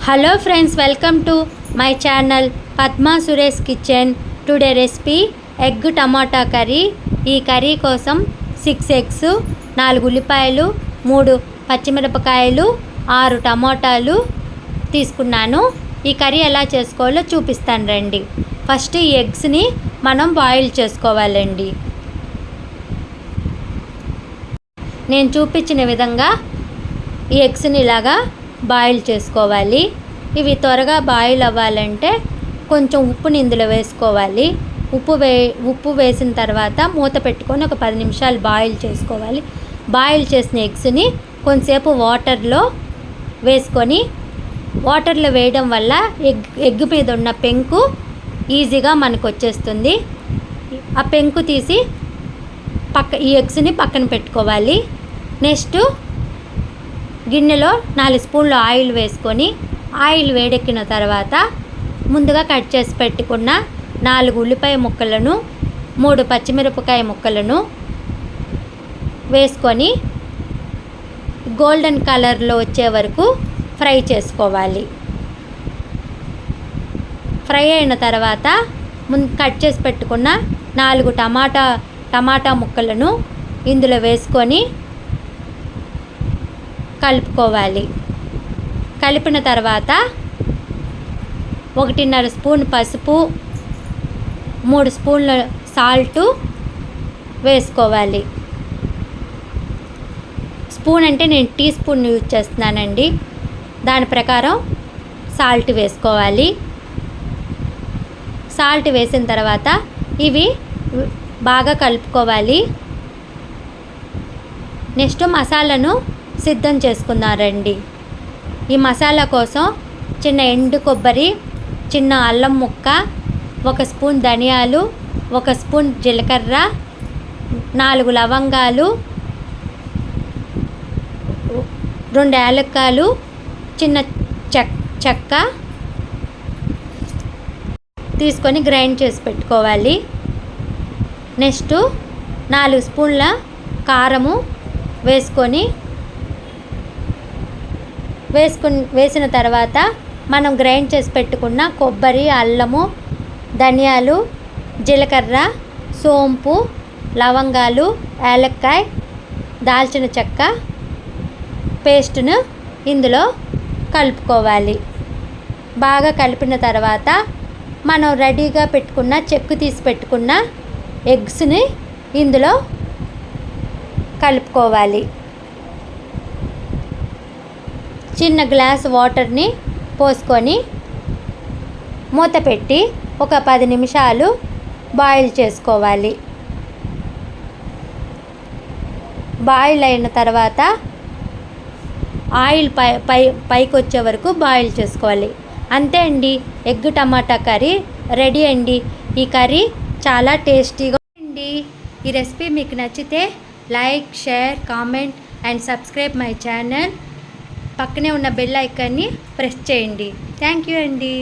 Hello friends, welcome to my channel Padma Suresh kitchen. Today recipe egg tomato curry. ఈ curry కోసం 6 eggs, 4 ఉల్లిపాయలు, 3 పచ్చిమిరపకాయలు, 6 టమాటాలు తీసుకున్నాను. ఈ కర్రీ ఎలా చేసుకోవాలో చూపిస్తాను రండి. ఫస్ట్ ఈ ఎగ్స్ని మనం బాయిల్ చేసుకోవాలండి. నేను చూపించిన విధంగా ఈ ఎగ్స్ని ఇలాగా బాయిల్ చేసుకోవాలి. ఇవి త్వరగా బాయిల్ అవ్వాలంటే కొంచెం ఉప్పుని ఇందులో వేసుకోవాలి. ఉప్పు వేసిన తర్వాత మూత పెట్టుకొని ఒక 10 నిమిషాలు బాయిల్ చేసుకోవాలి. బాయిల్ చేసిన ఎగ్స్ని కొంచెంసేపు వాటర్లో వేసుకొని, వాటర్లో వేయడం వల్ల ఎగ్ మీద ఉన్న పెంకు ఈజీగా మనకు వచ్చేస్తుంది. ఆ పెంకు తీసి ఈ ఎగ్స్ని పక్కన పెట్టుకోవాలి. నెక్స్ట్ గిన్నెలో 4 స్పూన్లు ఆయిల్ వేసుకొని, ఆయిల్ వేడెక్కిన తర్వాత ముందుగా కట్ చేసి పెట్టుకున్న 4 ఉల్లిపాయ ముక్కలను, 3 పచ్చిమిరపకాయ ముక్కలను వేసుకొని గోల్డెన్ కలర్లో వచ్చే వరకు ఫ్రై చేసుకోవాలి. ఫ్రై అయిన తర్వాత కట్ చేసి పెట్టుకున్న 4 టమాటా ముక్కలను ఇందులో వేసుకొని కలుపుకోవాలి. కలిపిన తర్వాత 1.5 స్పూన్ పసుపు, 3 స్పూన్ల సాల్టు వేసుకోవాలి. స్పూన్ అంటే నేను టీ స్పూన్ యూజ్ చేస్తున్నానండి. దాని ప్రకారం సాల్ట్ వేసుకోవాలి. సాల్ట్ వేసిన తర్వాత ఇవి బాగా కలుపుకోవాలి. నెక్స్ట్ మసాలాను సిద్ధం చేసుకున్నారండి. ఈ మసాలా కోసం చిన్న ఎండు కొబ్బరి, చిన్న అల్లం ముక్క, 1 స్పూన్ ధనియాలు, 1 స్పూన్ జీలకర్ర, 4 లవంగాలు, 2 యాలక్కాయలు, చిన్న చెక్క తీసుకొని గ్రైండ్ చేసి పెట్టుకోవాలి. నెక్స్ట్ 4 స్పూన్ల కారము వేసిన తర్వాత మనం గ్రైండ్ చేసి పెట్టుకున్న కొబ్బరి, అల్లము, ధనియాలు, జీలకర్ర, సోంపు, లవంగాలు, యాలక్కాయ, దాల్చిన చెక్క పేస్ట్ను ఇందులో కలుపుకోవాలి. బాగా కలిపిన తర్వాత మనం రెడీగా పెట్టుకున్న చెక్కు తీసి పెట్టుకున్న ఎగ్స్ని ఇందులో కలుపుకోవాలి. చిన్న గ్లాస్ వాటర్ని పోసుకొని మూత పెట్టి ఒక 10 నిమిషాలు బాయిల్ చేసుకోవాలి. బాయిల్ అయిన తర్వాత ఆయిల్ పైకి వచ్చే వరకు బాయిల్ చేసుకోవాలి. అంతే అండి, ఎగ్ టమాటా కర్రీ రెడీ అండి. ఈ కర్రీ చాలా టేస్టీగా అండి. ఈ రెసిపీ మీకు నచ్చితే like, share, comment and subscribe my channel. పక్కనే ఉన్న బెల్ ఐకాన్ని ప్రెస్ చేయండి. థ్యాంక్ యూ అండి.